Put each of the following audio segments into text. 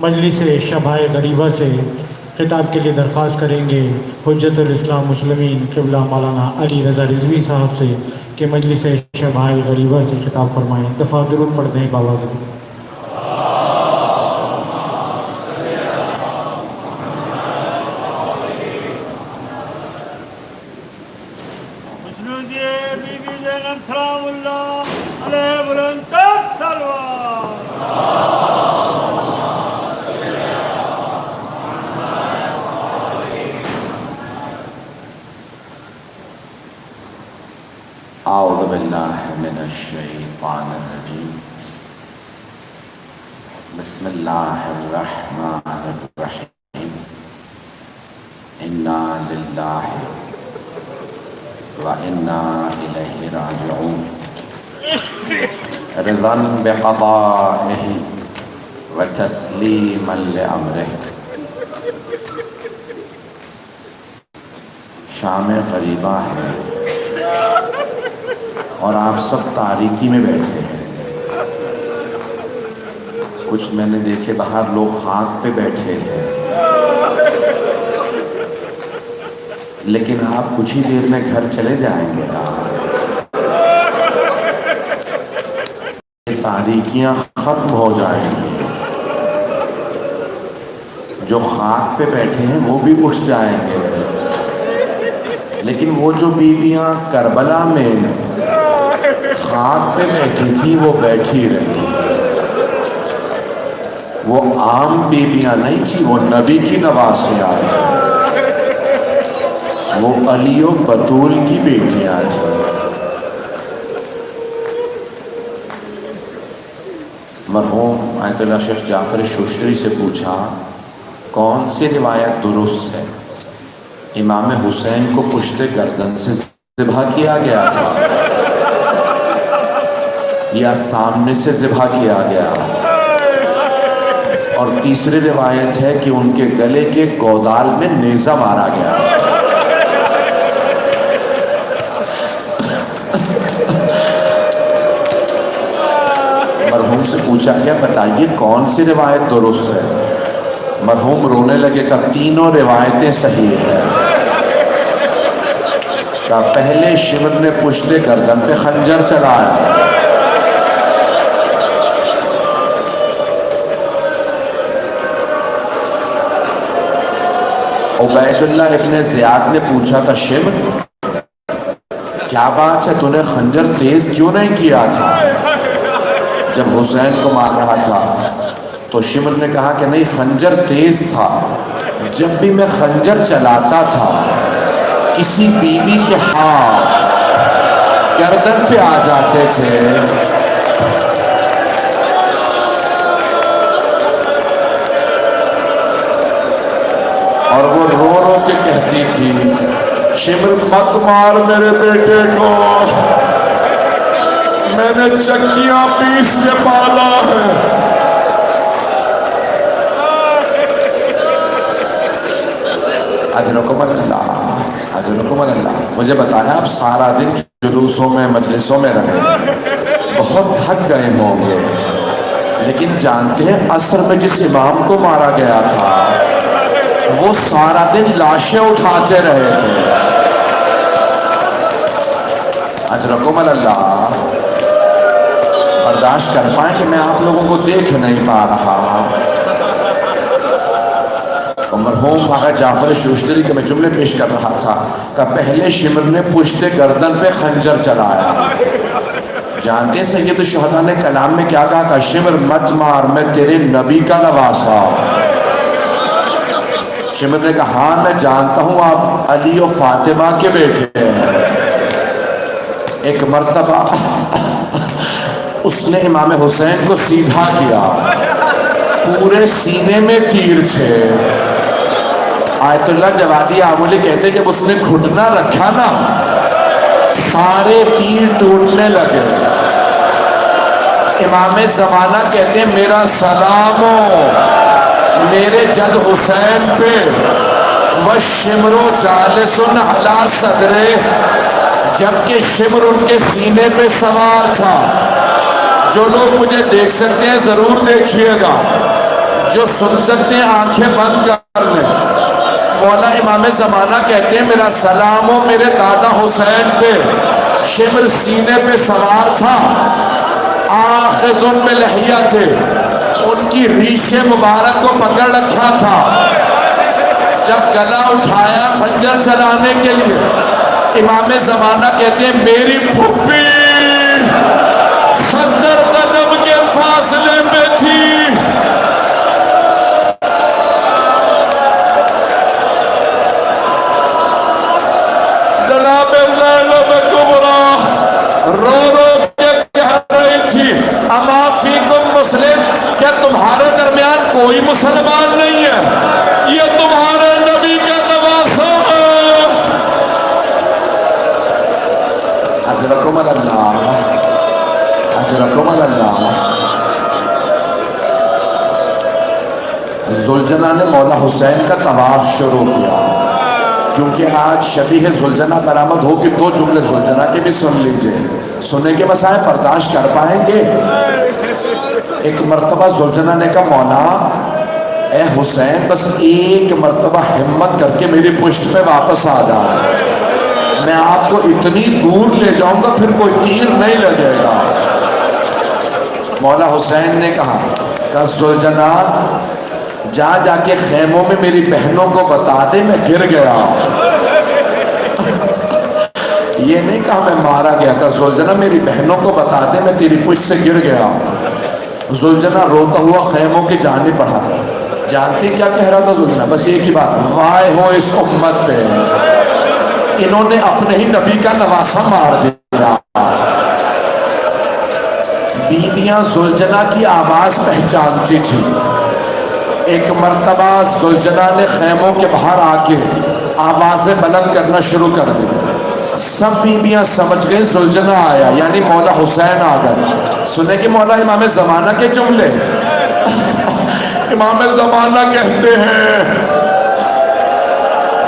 مجلس شبائے غریبہ سے خطاب کے لیے درخواست کریں گے حجت الاسلام مسلمین قبلہ مولانا علی رضا رضوی صاحب سے کہ مجلس شبائے غریبہ سے خطاب فرمائیں۔ دفعہ درود پڑھ دیں باواز۔ اعوذ باللہ من الشیطان الرجیم بسم اللہ الرحمن الرحیم انا للہ وانا الیہ راجعون رضا بقضائہ وتسلیما لامرہ۔ شام غریبہ ہے اور آپ سب تاریکی میں بیٹھے ہیں۔ کچھ میں نے دیکھے باہر لوگ خاک پہ بیٹھے ہیں، لیکن آپ کچھ ہی دیر میں گھر چلے جائیں گے۔ یہ تاریکیاں ختم ہو جائیں گی، جو خاک پہ بیٹھے ہیں وہ بھی اٹھ جائیں گے، لیکن وہ جو بیویاں کربلا میں خاک پہ بیٹھی تھی وہ بیٹھی رہی۔ وہ عام بیویاں نہیں تھی، وہ نبی کی نواسیاں تھی، وہ علی و بطول کی بیٹیاں تھیں۔ مرحوم آیت اللہ شیخ جعفر شوشتری سے پوچھا کون سی روایت درست ہے؟ امام حسین کو پشت گردن سے ذبح کیا گیا تھا یا سامنے سے ذبح کیا گیا؟ اور تیسری روایت ہے کہ ان کے گلے کے گودال میں نیزہ مارا گیا۔ مرحوم سے پوچھا گیا بتائیے کون سی روایت درست ہے؟ مرحوم رونے لگے کہ تینوں روایتیں صحیح ہیں۔ کہ پہلے شمر نے پشت گردن پہ خنجر چلایا، عبید اللہ ابن زیاد نے پوچھا تھا شمر کیا بات ہے، تو نے خنجر تیز کیوں نہیں کیا تھا جب حسین کو مار رہا تھا؟ تو شمر نے کہا کہ نہیں، خنجر تیز تھا، جب بھی میں خنجر چلاتا تھا کسی بیوی کے ہاتھ گردن پہ آ جاتے تھے، اور وہ رو رو کے کہتی تھی شمر مت مار میرے بیٹے کو، میں نے چکیاں پیس کے پالا ہے۔ اجرکم اللہ، اجرکم اللہ۔ مجھے بتایا آپ سارا دن جلوسوں میں مجلسوں میں رہے، بہت تھک گئے ہوں گے، لیکن جانتے ہیں عصر میں جس امام کو مارا گیا تھا وہ سارا دن لاشیں اٹھاتے رہے تھے۔ اجرکم اللہ۔ برداشت کر پائیں کہ میں آپ لوگوں کو دیکھ نہیں پا رہا۔ مرحوم آقا جعفر شوشتری کے میں جملے پیش کر رہا تھا کہ پہلے شمر نے پشت گردن پہ خنجر چلایا۔ جانتے سید الشہداء نے کلام میں کیا کہا کہ شمر مت مار، میں تیرے نبی کا نواسا۔ شمر نے کہا ہاں میں جانتا ہوں آپ علی و فاطمہ کے بیٹے ہیں۔ ایک مرتبہ اس نے امام حسین کو سیدھا کیا، پورے سینے میں تیر تھے۔ آیت اللہ جوادی آمولی کہتے ہیں جب اس نے گھٹنا رکھا نا سارے تیر ٹوٹنے لگے۔ امام زمانہ کہتے ہیں میرا سلام ہو میرے جد حسین پہ، وَالشِّمْرُ جَالِسٌ عَلَى صَدْرِهِ، جبکہ شمر ان کے سینے پہ سوار تھا۔ جو لوگ مجھے دیکھ سکتے ہیں ضرور دیکھیے گا، جو سن سکتے ہیں آنکھیں بند کر لیں۔ مولا امام زمانہ کہتے ہیں میرا سلام ہو میرے دادا حسین پہ، شمر سینے پہ سوار تھا، آخذ بلحیہ تھے، ان کی ریش مبارک کو پکڑ رکھا تھا، جب گلا اٹھایا خنجر چلانے کے لیے، امام زمانہ کہتے ہیں میری پھپھی 70 قدم کے فاصلے پہ تھی۔ جناب زینب کبریٰ رو رو کے کہہ رہی تھی اما فیکم مسلم، کیا تمہارے درمیان کوئی مسلمان نہیں ہے؟ یہ تمہارے نبی کا نواسہ ہے۔ اجرکم اللہ، اجرکم اللہ۔ زلجنہ نے مولا حسین کا طواف شروع کیا، کیونکہ آج شبیہ زلجنہ برآمد ہو کہ 2 جملے زلجنہ کے بھی سن لیجئے، سننے کے مسائل برداشت کر پائیں گے؟ ایک مرتبہ زلجنہ نے کہا مولا اے حسین بس ایک مرتبہ ہمت کر کے میری پشت پہ واپس آ جا، میں آپ کو اتنی دور لے جاؤں گا پھر کوئی تیر نہیں لگے گا۔ مولا حسین نے کہا زلجنہ جا جا کے خیموں میں میری بہنوں کو بتا دے میں گر گیا۔ یہ نہیں کہا میں مارا گیا، کہا زلجنہ میری بہنوں کو بتا دے میں تیری پشت سے گر گیا۔ زلجنہ روتا ہوا خیموں کی جانب بڑھا، جانتی کیا کہہ رہا تھا زلجنہ؟ بس ایک ہی بات، وائے ہو اس امت پہ، انہوں نے اپنے ہی نبی کا نواسہ مار دیا۔ بیویاں زلجنہ کی آواز پہچانتی تھی۔ ایک مرتبہ زلجنہ نے خیموں کے باہر آ کے آوازیں بلند کرنا شروع کر دی، سب بیویاں سمجھ گئیں زلجنہ آیا، یعنی مولا حسین آ گئے۔ سنے کہ مولا امام زمانہ کے جملے، امام زمانہ کہتے ہیں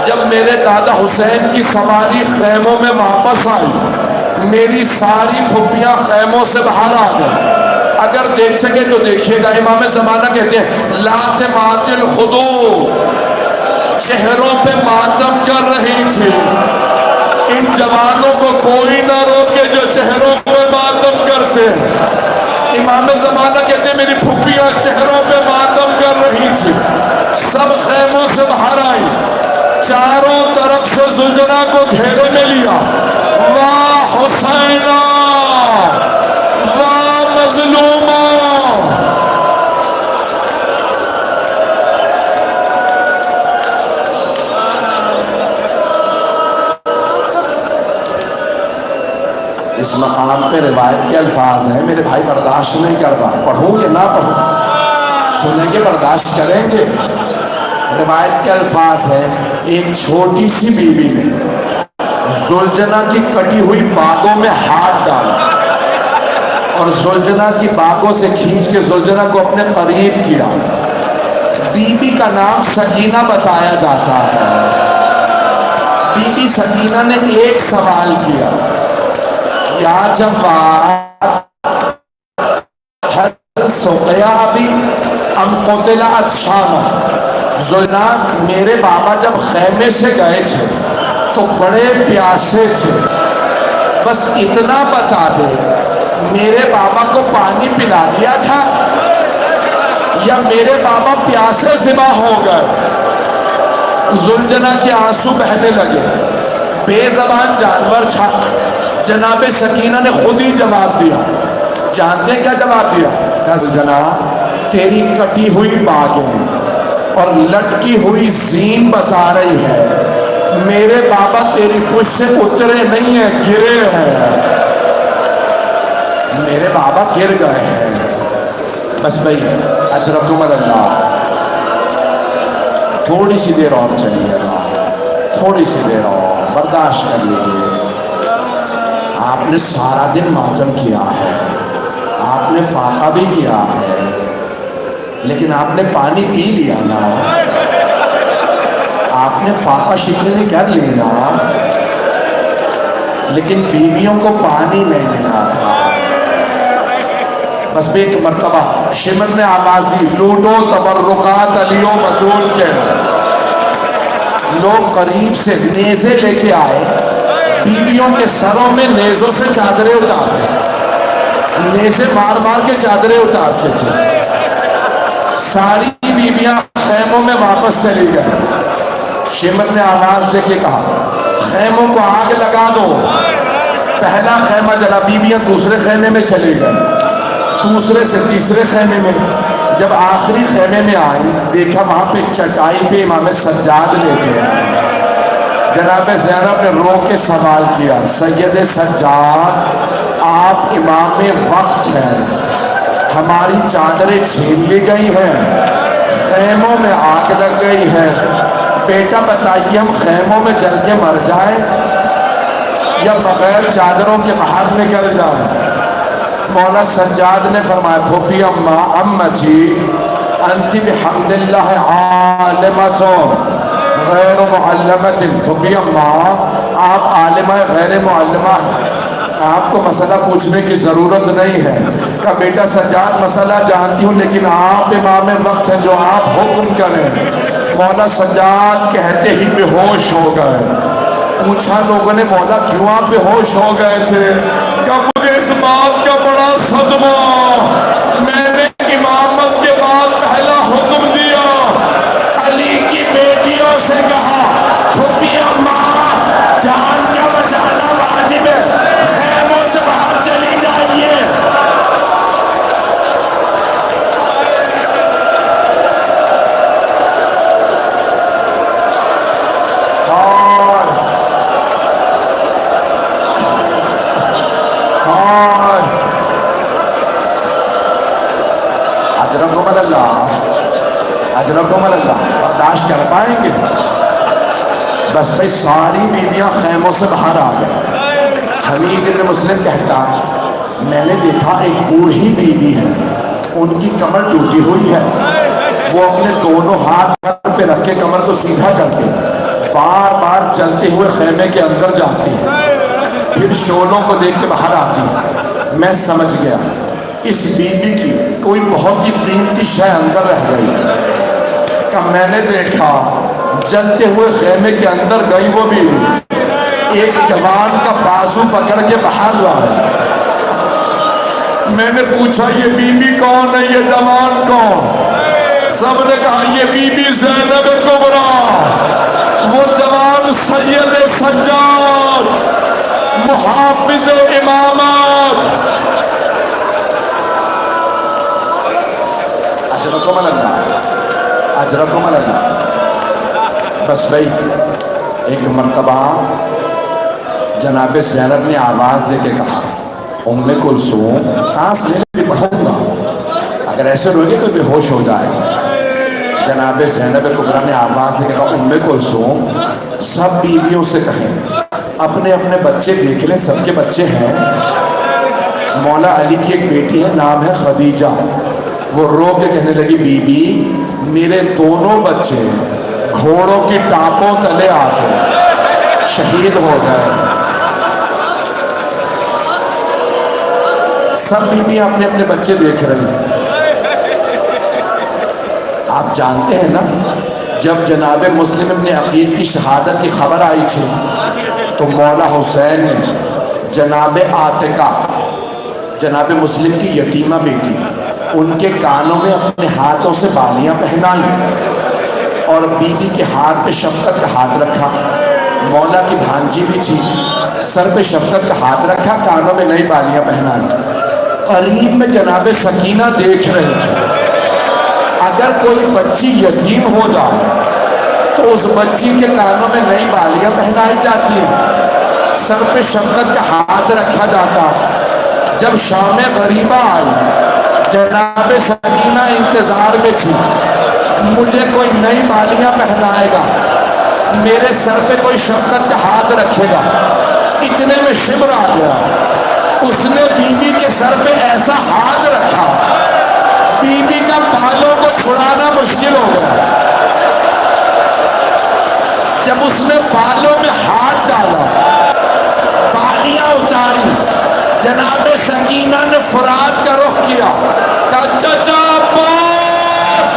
جب میرے دادا حسین کی سواری خیموں میں واپس آئی، میری ساری پھپھیاں خیموں سے باہر آ گئیں۔ اگر دیکھ سکے تو دیکھیے گا، امام زمانہ کہتے ہیں لاتمات الخدود، چہروں پہ ماتم کر رہی تھی۔ ان جوانوں کو کوئی نہ روکے جو چہروں پہ ماتم کرتے ہیں۔ امام زمانہ کہتے ہیں میری پھپھیاں چہروں پہ ماتم کر رہی تھی، سب خیموں سے باہر آئی، چاروں طرف سے زلجنہ کو گھیرے میں لیا، واہ حسینہ واہ مظلومہ۔ اس مقام پہ روایت کے الفاظ ہیں، میرے بھائی برداشت نہیں کر پا، پڑھوں یا نہ پڑھوں؟ سنیں گے برداشت کریں گے؟ روایت کے الفاظ ہیں ایک چھوٹی سی بیوی نے زلجنہ کی کٹی ہوئی باگوں میں ہاتھ ڈالا اور زلجنہ کی باگوں سے کھینچ کے زلجنہ کو اپنے قریب کیا۔ بی بی کا نام سکینہ بتایا جاتا ہے۔ بی بی سکینہ نے ایک سوال کیا، یا جواد حل سقیا ابی ام قتل اطشاما، زلجنہ میرے بابا جب خیمے سے گئے تھے تو بڑے پیاسے تھے، بس اتنا بتا دے میرے بابا کو پانی پلا دیا تھا یا میرے بابا پیاسے ذبح ہو گئے؟ زلجنہ کے آنسو بہنے لگے، بے زبان جانور تھا۔ جناب سکینہ نے خود ہی جواب دیا، جانتے کیا جواب دیا؟ کہا زلجنہ تیری کٹی ہوئی باگیں اور لٹکی ہوئی زین بتا رہی ہے میرے بابا تیری پشت سے اترے نہیں ہیں، گرے ہیں، میرے بابا گر گئے ہیں۔ بس بھائی اجرکم اللہ، تھوڑی سی دیر اور چلیے گا، تھوڑی سی دیر اور برداشت کر لیجیے۔ آپ نے سارا دن ماتم کیا ہے، آپ نے فاقہ بھی کیا ہے، لیکن آپ نے پانی پی لیا نا، آپ نے فاقہ شکنی کر لینا، لیکن بیویوں کو پانی نہیں لینا تھا۔ بس بھی ایک مرتبہ شمر نے آواز دی، لوٹو تبرکات علی و بطول کے۔ لوگ قریب سے نیزے لے کے آئے، بیویوں کے سروں میں نیزوں سے چادریں اتارتے تھے، نیزے مار مار کے چادریں اتارتے تھے۔ ساری بیویاں خیموں میں واپس چلی گئیں۔ شمر نے آواز دے کے کہا خیموں کو آگ لگا دو۔ پہلا خیمہ جلا، بیویاں دوسرے خیمے میں چلی گئیں، دوسرے سے تیسرے خیمے میں۔ جب آخری خیمے میں آئی، دیکھا وہاں پہ چٹائی پہ امام سجاد لیٹے ہیں۔ جناب زینب نے رو کے سوال کیا، سید سجاد آپ امام وقت ہیں، ہماری چادریں چھین لی گئی ہیں، خیموں میں آگ لگ گئی ہے، بیٹا بتائیے ہم خیموں میں جل کے مر جائیں یا بغیر چادروں کے باہر نکل جائیں؟ مولا سجاد نے فرمایا پھوپھی امتی انتی بحمد اللہ عالمت غیر معلمت، پھوپھی آپ عالمہ غیر معلمہ ہیں، آپ کو مسئلہ پوچھنے کی ضرورت نہیں ہے۔ کہا بیٹا سجاد مسئلہ جانتی ہوں لیکن آپ امام وقت ہیں، جو آپ حکم کریں۔ مولا سجاد کہتے ہی بے ہوش ہو گئے۔ پوچھا لوگوں نے مولا کیوں آپ بے ہوش ہو گئے تھے؟ کہ مجھے اس بات کا بڑا صدمہ، میں نے امامت کے بعد پہلا حکم دیا، علی کی بیٹیوں سے کہا پھوپھی اماں جان کا بچانا واجب ہے، خیموں سے باہر چلی جائیے۔ اجرکم اللہ برداشت کر پائیں گے؟ بس بھئی ساری بیویاں خیموں سے باہر آ گئے۔ حمید بن مسلم کہتا میں نے دیکھا ایک بوڑھی بیوی ہے، ان کی کمر ٹوٹی ہوئی ہے، وہ اپنے دونوں ہاتھ کمر پہ رکھ کے کمر کو سیدھا کر کے بار بار چلتے ہوئے خیمے کے اندر جاتی ہے، پھر شولوں کو دیکھ کے باہر آتی ہے۔ میں سمجھ گیا اس بیوی کی کوئی بہت ہی قیمتی شے اندر رہ گئی۔ کہ میں نے دیکھا جلتے ہوئے خیمے کے اندر گئی وہ بیوی، ایک جوان کا بازو پکڑ کے باہر لائے۔ میں نے پوچھا یہ بیوی کون ہے، یہ جوان کون؟ سب نے کہا یہ بیوی زینب کبریٰ، وہ جوان سید سجاد محافظ امامات۔ اجرکم اللہ، اجرکم اللہ۔ بس بھئی ایک مرتبہ جناب زینب نے آواز دے کے کہا ام کلثوم سانس لینے بھی پڑھوں گا، اگر ایسے روئیں گے تو بے ہوش ہو جائے گا۔ جناب زینب کبریٰ نے آواز دے کے کہا ام کلثوم سب بیویوں سے کہیں اپنے اپنے بچے دیکھ لیں، سب کے بچے ہیں۔ مولا علی کی ایک بیٹی ہے، نام ہے خدیجہ، وہ رو کے کہنے لگی بی بی میرے دونوں بچے گھوڑوں کی ٹاپوں تلے آ کے شہید ہو گئے۔ سب بیویاں اپنے اپنے بچے دیکھ رہی ہیں۔ آپ جانتے ہیں نا جب جناب مسلم ابن عقیل کی شہادت کی خبر آئی تھی تو مولا حسین نے جناب عاتقہ جناب مسلم کی یتیمہ بیٹی ان کے کانوں میں اپنے ہاتھوں سے بالیاں پہنائیں اور بی بی کے ہاتھ پہ شفقت کا ہاتھ رکھا۔ مولا کی بھانجی بھی تھی، سر پہ شفقت کا ہاتھ رکھا، کانوں میں نئی بالیاں پہنائیں۔ قریب میں جناب سکینہ دیکھ رہی تھی، اگر کوئی بچی یتیم ہو جائے تو اس بچی کے کانوں میں نئی بالیاں پہنائی جاتی ہیں، سر پہ شفقت کا ہاتھ رکھا جاتا۔ جب شام غریبہ آئی جناب سکینہ انتظار میں تھی، مجھے کوئی نئی بالیاں پہنائے گا، میرے سر پہ کوئی شفقت کا ہاتھ رکھے گا۔ اتنے میں شمر آ گیا، اس نے بی بی کے سر پہ ایسا ہاتھ رکھا بی بی کا بالوں کو چھڑانا مشکل ہو گیا۔ جب اس نے بالوں میں ہاتھ ڈالا، بالیاں اتاری، جناب سکینہ سکینہ نے فرات کا رخ کیا، کہا چچا عباس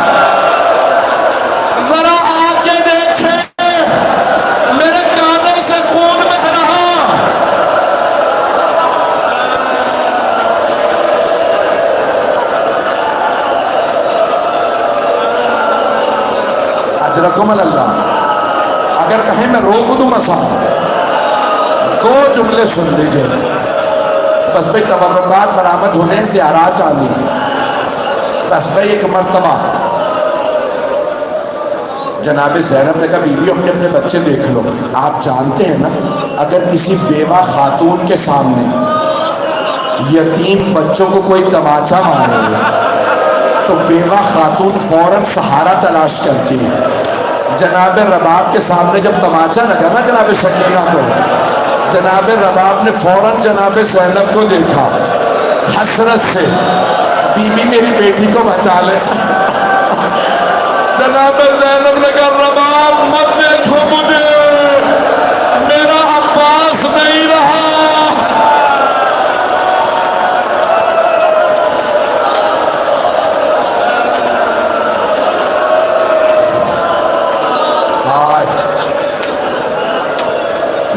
ذرا آ کے دیکھیں، میرے کانوں سے خون بہہ رہا۔ اجرکم اللہ۔ اگر کہیں میں روک دوں مسائل، دو جملے سن لیجئے بس بھئی، تبرکات برآمد ہونے، زیارات آنی ہے۔ بس بھئی ایک مرتبہ جناب زینب نے کہا بیوی اپنے اپنے بچے دیکھ لو۔ آپ جانتے ہیں نا، اگر کسی بیوہ خاتون کے سامنے یتیم بچوں کو کوئی تماچا مارے تو بیوہ خاتون فوراً سہارا تلاش کرتی ہے۔ جناب رباب کے سامنے جب تماچا لگا نا جناب سکینہ کو، جناب رباب نے فوراً جناب زینب کو دیکھا، حسرت سے بی بی میری بیٹی کو بچا لے۔ جناب زینب نے کہا رباب مت دیکھو مجھے، میرا عباس نہیں رہا۔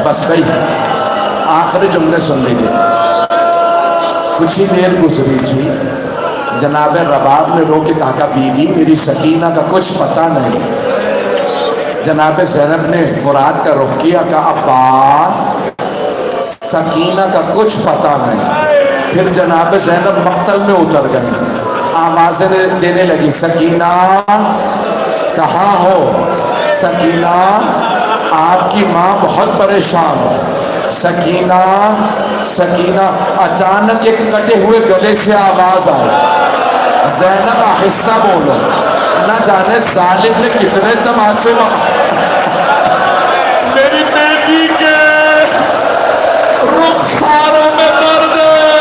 بس بھئی آخری جملے سن لیجئے۔ کچھ ہی دیر گزری تھی، جناب رباب نے رو کے کہا کہ بی بی میری سکینہ کا کچھ پتہ نہیں۔ جناب زینب نے فرات کا رخ کیا، کہا عباس سکینہ کا کچھ پتہ نہیں۔ پھر جناب زینب مقتل میں اتر گئی، آوازیں دینے لگی، سکینہ کہاں ہو؟ سکینہ آپ کی ماں بہت پریشان ہے، سکینہ سکینہ۔ اچانک ایک کٹے ہوئے گلے سے آواز آئی، زینب آہستہ بولو، نہ جانے ظالم نے کتنے تماچے میری بیٹی کے رخساروں میں درد ہے۔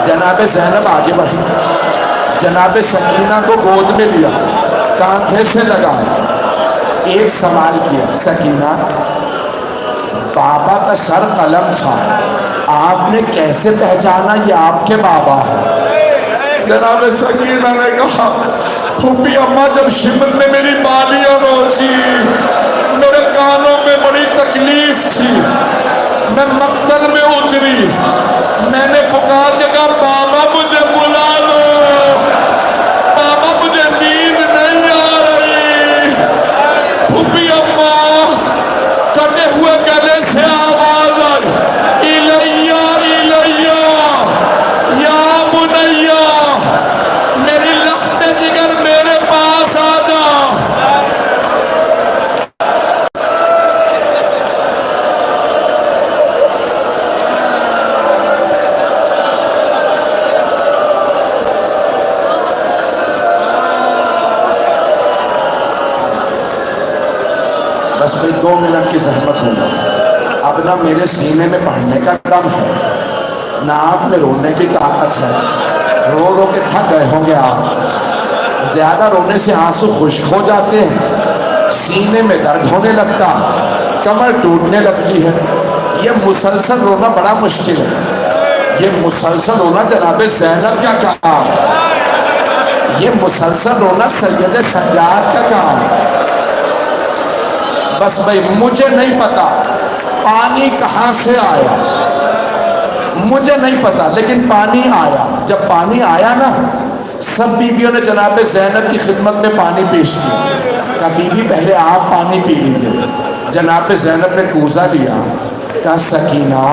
جناب زینب آگے بڑھی، جناب سکینہ کو گود میں لیا، کاندھے سے لگایا، ایک سوال کیا، سکینہ بابا کا سر قلم تھا، آپ نے کیسے پہچانا یہ آپ کے بابا ہے؟ جناب سکینہ نے کہا پھوپھی اماں جب شمر نے میری بالیاں نوچی، میرے کانوں میں بڑی تکلیف تھی، میں مقتل میں اتری، میں نے پکار کے کہا بابا مجھے بلا لو، بابا مجھے نیند نہیں آ رہی۔ پھوپھی اماں کٹے ہوئے گلے سے آواز آئی، الیہ الیہ یا بنیہ، میری لخت جگر میرے پاس آ جا۔ بس بھئی 2 منٹ کی زحمت ہوگا۔ اب نہ میرے سینے میں پڑھنے کا دم ہے، نہ آپ میں رونے کی طاقت ہے، رو رو کے تھک گئے ہوں گے آپ، زیادہ رونے سے آنسو خشک ہو جاتے ہیں، سینے میں درد ہونے لگتا، کمر ٹوٹنے لگتی ہے۔ یہ مسلسل رونا بڑا مشکل ہے، یہ مسلسل رونا جناب زینب کا کام ہے، یہ مسلسل رونا سید سجاد کا کام ہے۔ بس بھائی مجھے نہیں پتا پانی کہاں سے آیا، مجھے نہیں پتا، لیکن پانی آیا۔ جب پانی آیا نا، سب بیویوں نے جناب زینب کی خدمت میں پانی پیش کیا، کہا بی بی پہلے آپ پانی پی لیجئے۔ جناب زینب نے کوزہ لیا، کہا سکینہ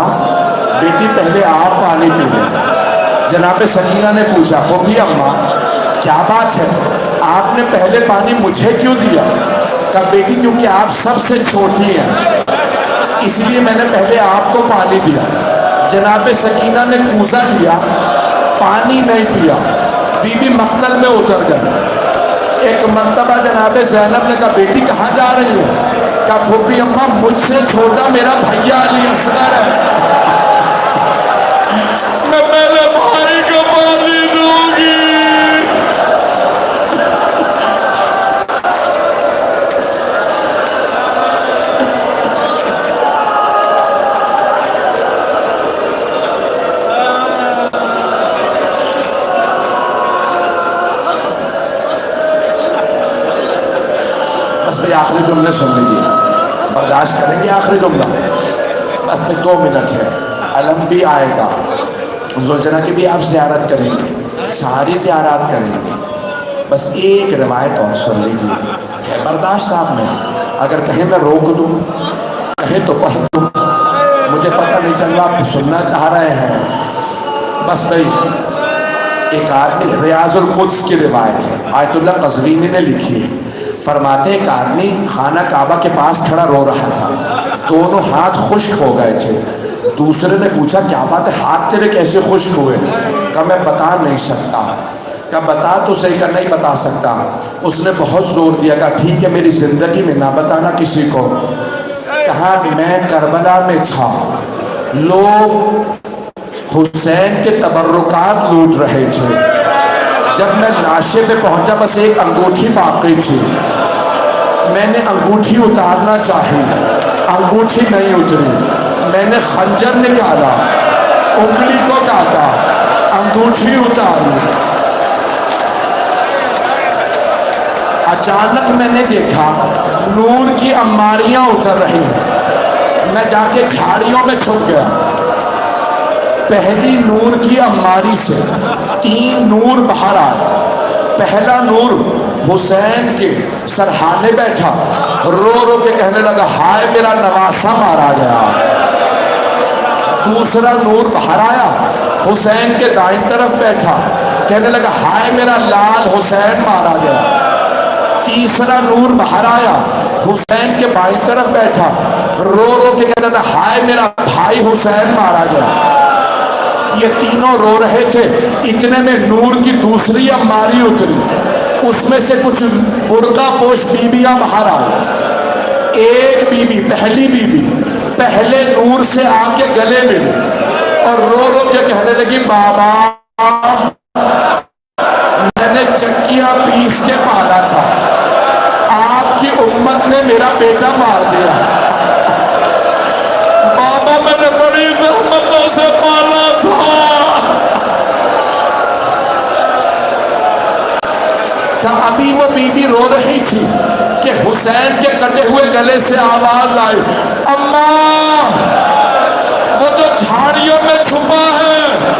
بیٹی پہلے آپ پانی پی لیں۔ جناب سکینہ نے پوچھا پھوپھی اماں کیا بات ہے، آپ نے پہلے پانی مجھے کیوں دیا؟ کہا بیٹی کیونکہ آپ سب سے چھوٹی ہیں، اس لیے میں نے پہلے آپ کو پانی دیا۔ جناب سکینہ نے کوزہ لیا، پانی نہیں پیا، بی بی مقتل میں اتر گئی۔ ایک مرتبہ جناب زینب نے کہا بیٹی کہاں جا رہی ہے؟ کہا پھوپھی اماں مجھ سے چھوٹا میرا بھیا علی اصغر ہے، میں پہلے بھائی کو پانی دوں گی۔ بھائی آخری جملے سن لیجیے، برداشت کریں گے آخری جملہ؟ بس میں 2 منٹ ہے، علم بھی آئے گا، ذوالجنہ کی بھی آپ زیارت کریں گے، ساری زیارات کریں گے، بس ایک روایت اور سن لیجیے، ہے برداشت آپ میں؟ اگر کہیں میں روک دوں، کہیں تو پڑھ دوں، مجھے پتہ نہیں چل رہا آپ سننا چاہ رہے ہیں، بس بھائی ایک آدمی، ریاض القدس کی روایت ہے، آیت اللہ قزوینی نے لکھی ہے، فرماتے ایک آدمی خانہ کعبہ کے پاس کھڑا رو رہا تھا، دونوں ہاتھ خشک ہو گئے تھے، دوسرے نے پوچھا کیا بات ہے، ہاتھ تیرے کیسے خشک ہوئے؟ کہا میں بتا نہیں سکتا۔ کہا بتا تو صحیح، کہا نہیں بتا سکتا۔ اس نے بہت زور دیا، کہا ٹھیک ہے میری زندگی میں نہ بتانا کسی کو۔ کہا میں کربلا میں تھا، لوگ حسین کے تبرکات لوٹ رہے تھے، جب میں لاشے پہ پہنچا بس ایک انگوٹھی باقی تھی، میں نے انگوٹھی اتارنا چاہی، انگوٹھی نہیں اتری، میں نے خنجر نکالا، انگلی کو کاٹا، انگوٹھی اتاری، اچانک میں نے دیکھا نور کی عماریاں اتر رہی ہیں، میں جا کے جھاڑیوں میں چھپ گیا، پہلی نور کی عماری سے 3 نور باہر آئے، پہلا نور حسین کے سرحانے بیٹھا، رو رو کے کہنے لگا ہائے میرا نواسہ مارا گیا۔ دوسرا نور باہر آیا، حسین کے دائیں طرف بیٹھا، کہنے لگا ہائے میرا لال حسین مارا گیا۔ تیسرا نور باہر آیا، حسین کے بائیں طرف بیٹھا، رو رو کے کہتا تھا ہائے میرا بھائی حسین مارا گیا۔ یہ تینوں رو رہے تھے، اتنے میں نور کی دوسری عماری اتری، اس میں سے کچھ برقع پوش بیویاں باہر آئی، ایک بی بی، پہلی بی بی پہلے نور سے آ کے گلے ملی اور رو رو کے کہنے لگی بابا میں نے چکیاں پیس کے پالا تھا، آپ کی امت نے میرا بیٹا مار دیا، بابا میں نے بڑی زحمتوں سے پالا تھا۔ کہ ابھی وہ بی بی رو رہی تھی کہ حسین کے کٹے ہوئے گلے سے آواز آئی اماں وہ جو جھاڑیوں میں چھپا ہے